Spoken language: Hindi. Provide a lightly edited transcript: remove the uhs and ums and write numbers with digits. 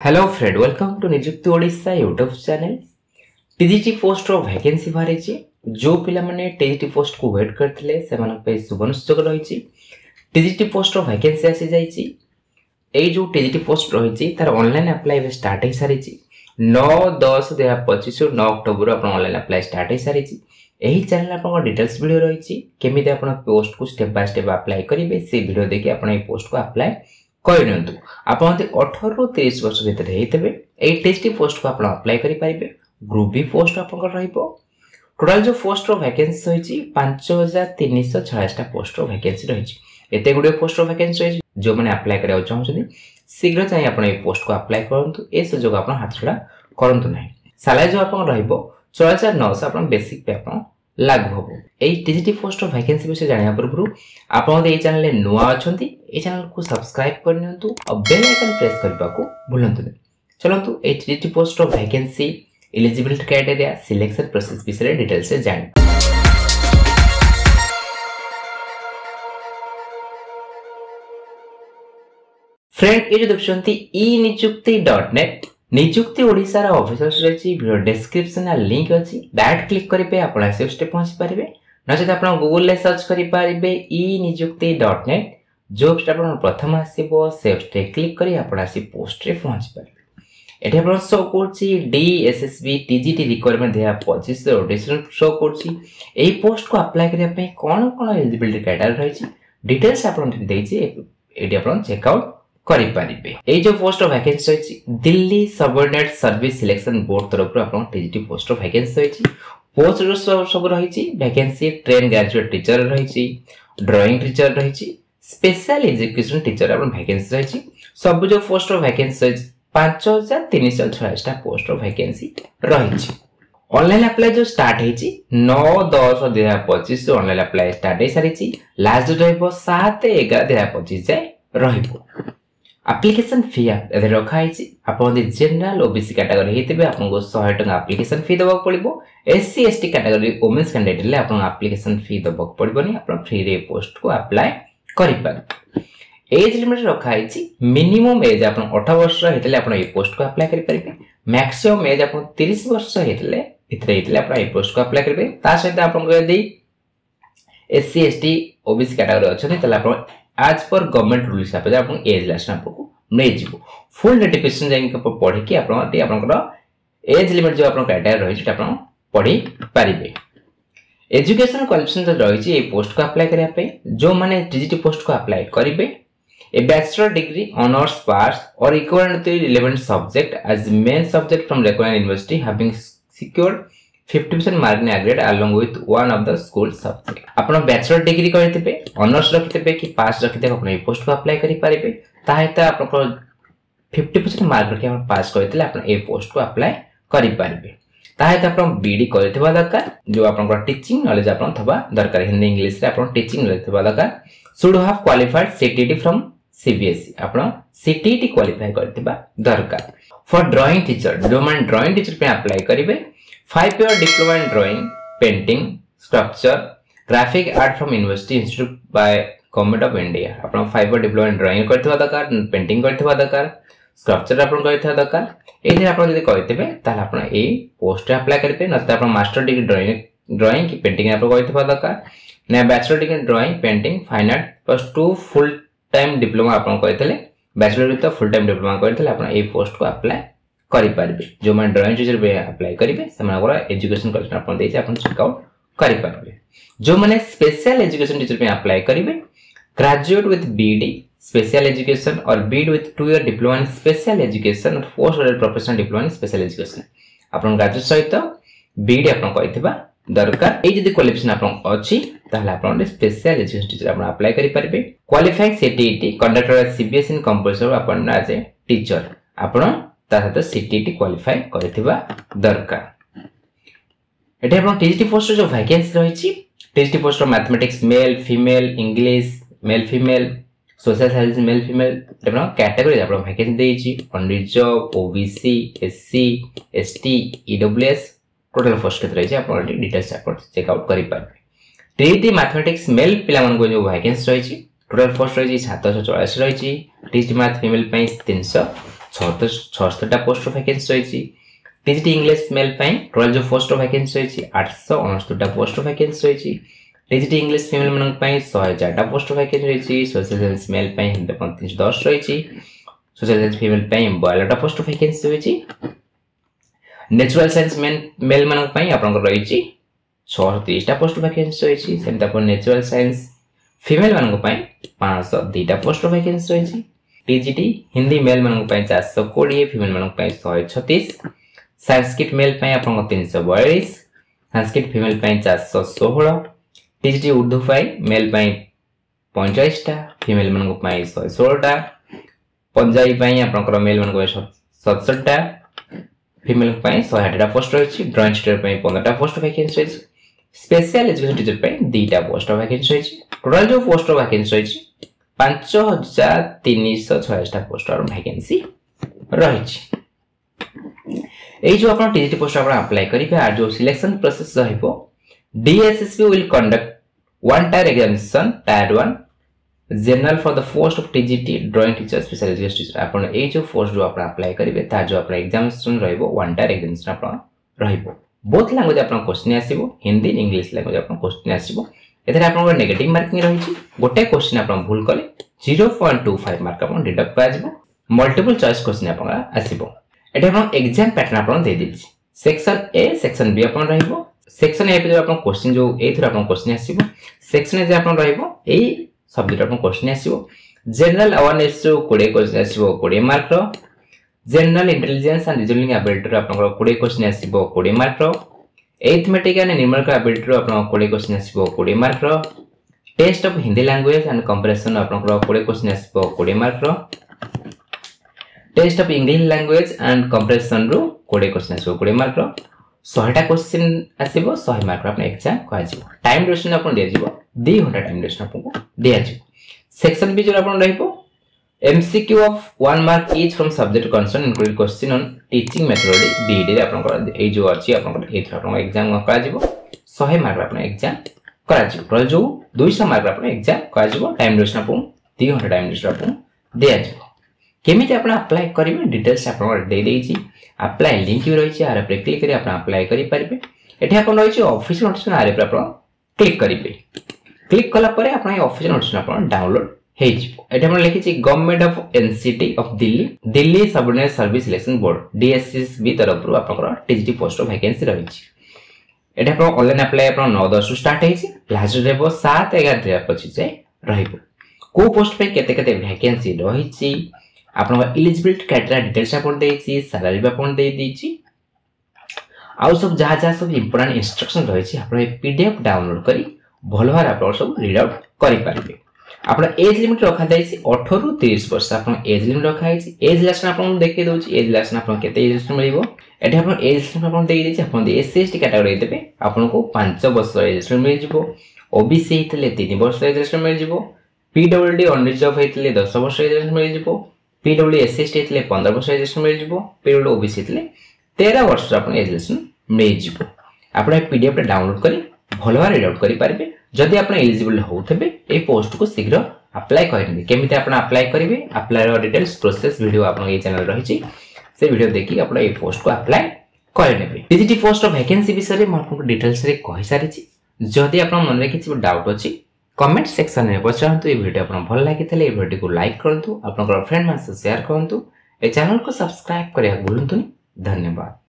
Hello friend welcome to Nijukti Odisha YouTube channel. TGT post रो वैकेंसी बाहरी जो पिला माने टीजीटी पोस्ट को वेट करथिले सेमान पे सुवर्ण सुयोग रही। टीजीटी पोस्ट रो वैकेंसी आसी जाईची। ए जो टीजीटी पोस्ट रही तार ऑनलाइन अप्लाई वे स्टार्ट हो सारी 9/10/2025 9 अक्टोबर अपन ऑनलाइन अप्लाई स्टार्ट हो सारी। एही चैनल अपन डिटेल्स वीडियो रही केमिति अपन पोस्ट को स्टेप बाय स्टेप अप्लाई करिवे से वीडियो देखि अपन ए पोस्ट को अप्लाई करिनंतु। आपण 18 रु 30 वर्ष भीतर हेतबे ए टीजीटी पोस्ट को आपण अप्लाई करि पाइबे। ग्रुप बी पोस्ट आपण रहिबो। टोटल जो पोस्ट रो वैकेंसी होईची 5346 टा पोस्ट रो वैकेंसी रहिची। एते गुडे पोस्ट रो वैकेंसी होईची जो माने अप्लाई करिया चाहछथि शीघ्र चाहि आपण ए पोस्ट को अप्लाई करंतु। ए सुजोग आपण हाथछडा करंतु नाही। सैलरी जो आपण रहिबो 14900 आपण बेसिक पे आपण लागू होबो। ए टीजीटी पोस्ट रो वैकेंसी विषय जानिया पूर्व आपण ए चैनल ले नुवा अछंती ए चैनल को सब्सक्राइब करनियंतु और बेल आइकन प्रेस करबा को भूलंतु नहीं। चलंतु ए टीजीटी पोस्ट रो vacancy eligibility criteria selection process विषय डिटेल से जान। फ्रेंड ये जो देखछंती e-nijukti.net निजुक्ति ओडिसा रा ऑफिशियल रही वीडियो डिस्क्रिप्शन आ लिंक अछि। डायरेक्ट क्लिक करिवे आपण सेव स्टेप पहुंच पारिबे। नचेत आपण गूगल ले सर्च करि पारिबे e-nijukti.net जो आपण प्रथम आसीबो सेव स्टेप क्लिक करी आपण आसी पोस्ट रे पहुंच पारिबे। एठी आपण शो करछि DSSB TGT रिक्वायरमेंट देया 25 ऑडिशन शो करछि। एही पोस्ट को अप्लाई करिया पे कोन कोन एलिजिबिलिटी क्राइटेरिया रहिछि डिटेल्स आपण देछि। एठी आपण चेक आउट करि पारिबे। ए जो पोस्ट ऑफ वैकेंसी होइछि Delhi subordinate service selection board तरफ रो आपण टीजीटी पोस्ट ऑफ वैकेंसी होइछि। पोस्ट रो सब रहिछि। वैकेंसी ट्रेन ग्रेजुएट टीचर रहिछि, ड्राइंग टीचर रहिछि, स्पेशल एजुकेशन टीचर आपण वैकेंसी रहिछि। सब जो पोस्ट ऑफ वैकेंसी होइछि 5346 टा पोस्ट ऑफ वैकेंसी रहिछि। ऑनलाइन अप्लाई जो स्टार्ट हेछि 9/10/2025 ऑनलाइन अप्लाई स्टार्ट हे सारिछि। लास्ट डेट रहबो 7/11/2025 जाय रहबो। एप्लिकेशन फी एदे रखा है। आपण जनरल ओबीसी कैटेगरी हेतिबे आपन को 100 टका एप्लिकेशन फी दबक पड़िबो। SC ST category womens candidate ले आपन एप्लिकेशन फी दबक पड़िबोनी। आपन फ्री रे पोस्ट को अप्लाई करि पार। एज लिमिट रखा है। मिनिमम एज आपन 18 वर्ष हेतले आपन ए पोस्ट को अप्लाई करि परिबे। मैक्सिमम एज आपन 30 वर्ष हेतले आपन ए पोस्ट को अप्लाई करिबे। ता सहित आपन को यदि एससी एसटी ओबीसी कैटेगरी अछि तले आपन आज पर गवर्नमेंट रूल हिसाब से आपन एज लास्ट आपको नै जिवो। फुल नोटिफिकेशन जाई के पढि के आपन एज लिमिट जो आपन क्राइटेरिया रही छै आपन पढि पारिबे। एजुकेशन क्वालिफिकेशन जो रही छै ए पोस्ट को अप्लाई करिया पे जो माने टीजीटी पोस्ट को अप्लाई करिवे a bachelor degree honours pass और equivalent to relevant subject as main subject from recognised university having secured 50% mark in aggregate along with one of the school subject. आपण बैचलर डिग्री करथिबे, ऑनर्स रखितबे कि पास रखितबे आपण ए पोस्ट को अप्लाई करि पारिबे। ताहेता आपण 50% मार्क रखि आपण पास करथिले आपण ए पोस्ट को अप्लाई करि पारिबे। ताहेता आपण बीडी करथिबा दरकार। जो आपण टीचिंग नॉलेज आपण थबा दरकार। हिंदी इंग्लिश रे आपण टीचिंग नॉलेज थबा दरकार। Should have qualified CTT from CBSE आपण सीटीटी क्वालिफाई करथिबा दरकार। फॉर ड्राइंग टीचर जो मान ड्राइंग टीचर पे अप्लाई करिवे 5 year diploma in drawing, painting, sculpture, graphic art from University Institute by Government of India। आपण 5 year diploma in drawing करथिबा दरकार, पेंटिंग करथिबा दरकार, स्कल्पचर आपण करथिबा दरकार। एथे आपण जदि कहितबे ताले आपण ए पोस्ट अप्लाई करिबे। नते आपण मास्टर डिग्री ड्राइंग की पेंटिंग आपण करथिबा दरकार। ने bachelor degree drawing painting fine art +2 full time diploma आपण करथिले। Bachelor with full time diploma करथिले आपण ए पोस्ट को अप्लाई करि पारिबे। जो मन ड्राइंग टीचर पे अप्लाई करिवे सेमानकर एजुकेशन क्वालिफिकेशन आपण देछि आपण चेक आउट करि पारिबे। जो माने स्पेशल एजुकेशन टीचर पे अप्लाई करिवे graduate with BD special education और BD with 2 year diploma in special education और post graduate professional diploma in special education आपण ग्रेजुएट सहित बीडी आपण कहितबा दरकार। ए जदि क्वालिफिकेशन आपण अछि ताहले आपण स्पेशल एजुकेशन टीचर आपण अप्लाई करि पारिबे। Qualifying CTT conductor at CBSE in compulsory आपण एज ए टीचर आपण ताहत सीटीटी क्वालिफाई करथिबा दरकार। एठे आपण टीजीटी पोस्ट जो वैकेंसी रहिछि TGT post mathematics male female English male female social science male female आपण कैटेगरी आपण वैकेंसी देछि। Unreserve OBC SC ST EWS total post केत रहिछि आपण डिटेल्स आपण चेक आउट करि पारबे। टीजीटी मैथमेटिक्स मेल पिला मन को जो वैकेंसी रहिछि टोटल पोस्ट रहिछि 744 रहिछि। टीजीटी मैथ फीमेल पई 300 76टा पोस्ट वैकेंसी रही। टीजीटी इंग्लिश मेल 12 जो पोस्ट वैकेंसी रही 869टा पोस्ट वैकेंसी रही। टीजीटी इंग्लिश फीमेल मान 104टा पोस्ट वैकेंसी रही। सोशल साइंस मेल 310 रही। सोशल साइंस फीमेल 42टा पोस्ट वैकेंसी रही। नेचुरल साइंस मेल मान रही 630टा पोस्ट वैकेंसी रही। सेमती नेचुरल साइंस फीमेल मान 502टा पोस्ट वैकेंसी रही। टीजीटी हिंदी मेल मान 420 फीमेल मान 136। Sanskrit male 342 Sanskrit female 416। TGT Urdu male 45टा फीमेल मान 116टा। पंजाबी मेल मान 67टा फीमेल 108टा पोस्ट रही। ड्रॉइंग टीचर 15टा पोस्ट वैकेंसी रही। स्पेशल एजुकेशन टीचर 2टा पोस्ट वैकेंसी रही। टोटल जो पोस्ट वैकेंसी रही 5346टा पोस्ट वैकेंसी रही। जो आप टीजीटी पोस्ट अप्लाई करेंगे और जो सिलेक्शन प्रोसेस रहिबो DSSB will conduct one tyre examination tyre 1 general for the post of TGT drawing teacher special education teacher आपण ए जो पोस्ट जो आप अप्लाई करेंगे ता जो आप एग्जामिनेशन रहिबो वन टायर एग्जामिनेशन आपण रहिबो। बोथ लैंग्वेज आपण क्वेश्चन आसीबो हिंदी इंग्लिश लैंग्वेज आपण क्वेश्चन आसीबो। एथरे आपण नेगेटिव मार्किंग रही गोटे क्वेश्चन आपण भूल कले 0.25 मार्क आपण डिडक्ट करा जिवो। मल्टीपल चॉइस क्वेश्चन आपण आसीबो। एटा आपण एग्जाम पैटर्न आपण दे दिछि। सेक्शन ए सेक्शन बी आपण रहिबो। सेक्शन ए पे जो आपण क्वेश्चन जो ए थरा आपण क्वेश्चन आसीबो। सेक्शन ए जे आपण रहिबो ए सब्जेक्ट आपण क्वेश्चन आसीबो। जनरल अवेयरनेस जो 20 क्वेश्चन आसीबो 20 मार्क रो। General intelligence and reasoning ability रो आपण 20 क्वेश्चन आसीबो 20 मार्क रो। एरिथमेटिक एंड न्यूमेरिकल एबिलिटी रो आपण 20 क्वेश्चन आसीबो 20 मार्क रो। Test of Hindi language and comparison आपण 20 क्वेश्चन आसीबो 20 मार्क रो। Test of English language and comparison रो 20 क्वेश्चन आसीबो 20 मार्क रो। 100टा क्वेश्चन आसीबो 100 मार्क रो आपण एग्जाम करा जिवो। टाइम ड्यूरेशन आपण दे जिवो 2 घंटा टाइम ड्यूरेशन आपको दिया जिवो। सेक्शन बी जो आपण रहिबो MCQ of 1 mark each from subject concern including question on teaching methodology BED रे आपण ए जो अछि आपण एथरा आपण एग्जाम करा जिवो 100 मार्क आपण एग्जाम करा जिवो। टोटल जो 200 मार्क आपण एग्जाम करा जिवो। टाइम ड्यूरेशन आपण 2 घंटा टाइम ड्यूरेशन आपण दिया जिवो। केमिति आपण अप्लाई करिवे डिटेल्स आपण दे देछि। अप्लाई लिंक भी रही आर पे क्लिक करी आपण अप्लाई करि परिबे। एठी आपण रही ऑफिशियल नोटिफिकेशन आर पे आपण क्लिक करिवे। क्लिक कला परे आपण ए ऑफिशियल नोटिफिकेशन आपण डाउनलोड हे जिवो। एठी आपण लिखिछि government of NCT of Delhi subordinate service selection board DSSB तरफ रु आपण टीजीटी पोस्ट वैकेंसी रहिछि। एठी आपण ऑनलाइन अप्लाई आपण 9:10 स्टार्ट हेछि। लास्ट डेट 7/11/25 जाय रहिबो। को पोस्ट पे केते केते वैकेंसी रहिछि आपण एलिजिबिलिटी क्राइटेरिया डिटेल्स आपण देछि। सैलरी भी आपण दे देछि। आउ सब जहा सब इंपोर्टेंट इंस्ट्रक्शन रहिछि आपण पीडीएफ डाउनलोड करी भल भार आपण सब रीड आउट करि पारिबे। आपण एज लिमिट रखा जाइछि 18 रु 30 वर्ष आपण एज लिमिट रखा जाइछि। एज लास्ट आपण देखि दोछि एज लास्ट आपण केते एज मिलिबो। एठी आपण एज लिमिट आपण देइ दिछि। आपण एससी एसटी कैटेगरी देबे आपण को 5 वर्ष एज लिमिट मिल जिवो। ओबीसी हेतले 3 वर्ष एज लिमिट मिल जिवो। पीडब्ल्यूडी अनरिजर्व हेतले 10 वर्ष एज लिमिट मिल जिवो। पीडब्ल्यू एससी एसटी हेतले 15 वर्ष एज लिमिट मिल जिवो। पीडब्ल्यू ओबीसी हेतले 13 वर्ष आपण एज लिमिट मिल जिवो। आपण पीडीएफ डाउनलोड करी भल भार रीड आउट करि पारिबे। जदि आपण एलिजिबल होथबे ए पोस्ट को शीघ्र अप्लाई करिबे। केमिति आपण अप्लाई करिवे अप्लाई रो डिटेल्स प्रोसेस वीडियो आपण ए चैनल रहिछि। से वीडियो देखि आपण ए पोस्ट को अप्लाई करिनेबे। टीजीटी पोस्ट वैकेंसी विषय म आपको डिटेल्स रे कहि सारिछि। जदि आपण मन रे किछि डाउट अछि कमेंट सेक्शन में पचारंतु। ए वीडियो आपण भल लागितले ए वीडियो को लाइक करंतु। आपनकर फ्रेंड मान से शेयर करंतु। ए चैनल को सब्सक्राइब करिया भूलंतुनी। धन्यवाद।